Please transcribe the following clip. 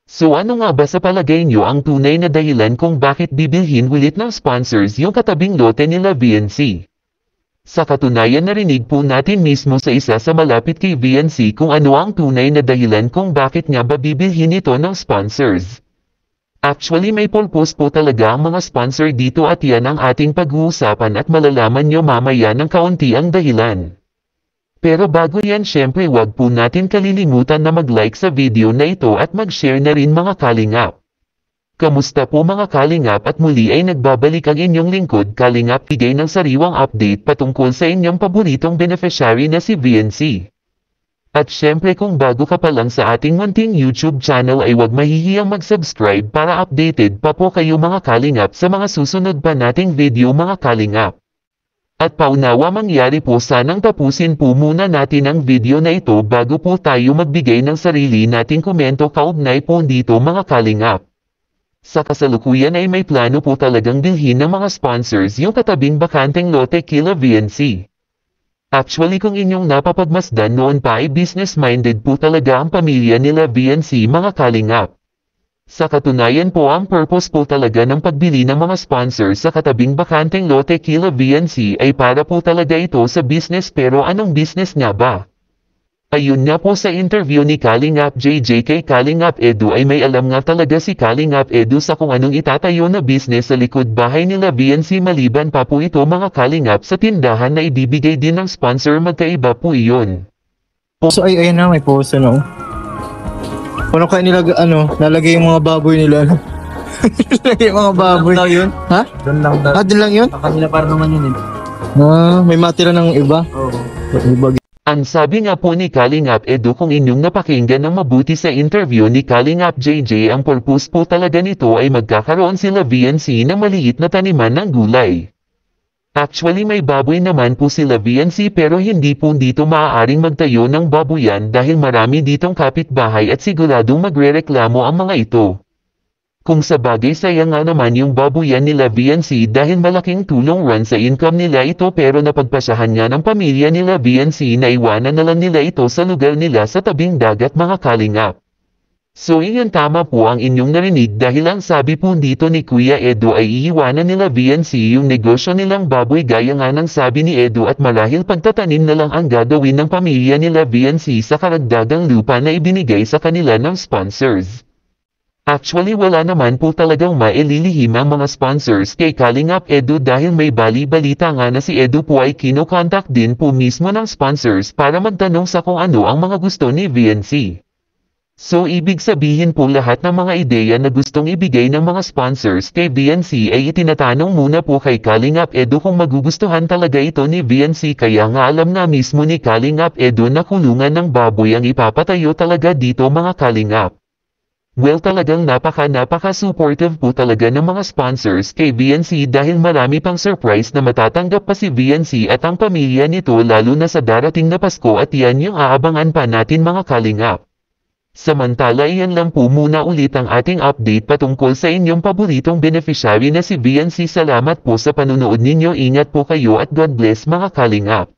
So ano nga ba sa palagay nyo ang tunay na dahilan kung bakit bibilhin ulit ng sponsors yung katabing lote nila VNC? Sa katunayan narinig po natin mismo sa isa sa malapit kay VNC kung ano ang tunay na dahilan kung bakit nga ba bibilhin ito ng sponsors. Actually may purpose po talaga ang mga sponsor dito at yan ang ating pag-uusapan at malalaman nyo mamaya ng kaunti ang dahilan. Pero bago yan syempre wag po natin kalilimutan na mag-like sa video na ito at mag-share na rin mga kalingap. Kamusta po mga kalingap at muli ay nagbabalik ang inyong lingkod kalingap bigay ng sariwang update patungkol sa inyong paboritong beneficiary na si VNC. At syempre kung bago ka pa lang sa ating munting YouTube channel ay huwag mahihiyang mag-subscribe para updated pa po kayo mga kalingap sa mga susunod pa nating video mga kalingap. At paunawa mangyari po sanang tapusin po muna natin ang video na ito bago po tayo magbigay ng sarili nating komento kaugnay po dito mga kalingap. Sa kasalukuyan ay may plano po talagang bilhin ng mga sponsors yung katabing bakanteng lote kila VNC. Actually kung inyong napapagmasdan noon pa ay business-minded po talaga ang pamilya nila VNC mga kalingap. Sa katunayan po ang purpose po talaga ng pagbili ng mga sponsors sa katabing bakanteng lote kila VNC ay para po talaga ito sa business pero anong business nga ba? Ayun nga po sa interview ni Kalingap JJ kay Kalingap Edu ay may alam nga talaga si Kalingap Edu sa kung anong itatayo na business sa likod bahay nila VNC maliban pa po ito mga Kalingap sa tindahan na ibibigay din ng sponsor magkaiba po iyon. So ay ayun na may post ano. Ano kaya nalagay yung mga baboy nila. Nalagay yung mga baboy. Doon lang yun? Ha? Doon lang daw. Ah, doon lang yun? Kanina para naman yun eh. Ah, may matira ng iba. Oo. Iba. Ang sabi nga po ni Kalingap Edu kung inyong napakinggan ng mabuti sa interview ni Kalingap JJ ang purpose po talaga nito ay magkakaroon sila VNC ng maliit na taniman ng gulay. Actually may baboy naman po sila VNC pero hindi po dito maaaring magtayo ng baboyan dahil marami ditong kapitbahay at siguradong magrereklamo ang mga ito. Kung sa bagay sayang nga naman yung baboyan nila VNC dahil malaking tulong rin sa income nila ito pero napagpasyahan nga ng pamilya nila VNC na iwanan na lang nila ito sa lugar nila sa tabing dagat mga kalingap. So iyon tama po ang inyong narinig dahil ang sabi po dito ni Kuya Edu ay iiwanan nila VNC yung negosyo nilang baboy gaya nga ng sabi ni Edu at marahil pagtatanim na lang ang gagawin ng pamilya nila VNC sa karagdagang lupa na ibinigay sa kanila ng sponsors. Actually wala naman po talagang maililihim ang mga sponsors kay Kalingap Edu dahil may bali-balita nga na si Edu po ay kinokontak din po mismo ng sponsors para magtanong sa kung ano ang mga gusto ni VNC. So ibig sabihin po lahat ng mga ideya na gustong ibigay ng mga sponsors kay VNC ay itinatanong muna po kay Kalingap Edu kung magugustuhan talaga ito ni VNC kaya nga alam nga mismo ni Kalingap Edu na kulungan ng baboy ang ipapatayo talaga dito mga Kalingap. Well talagang napaka-supportive po talaga ng mga sponsors kay VNC dahil marami pang surprise na matatanggap pa si VNC at ang pamilya nito lalo na sa darating na Pasko at yan yung aabangan pa natin mga Kalingap. Samantala iyan lang po muna ulit ang ating update patungkol sa inyong paboritong beneficiary na si VNC. Salamat po sa panunood ninyo, ingat po kayo at God bless mga Kalingap.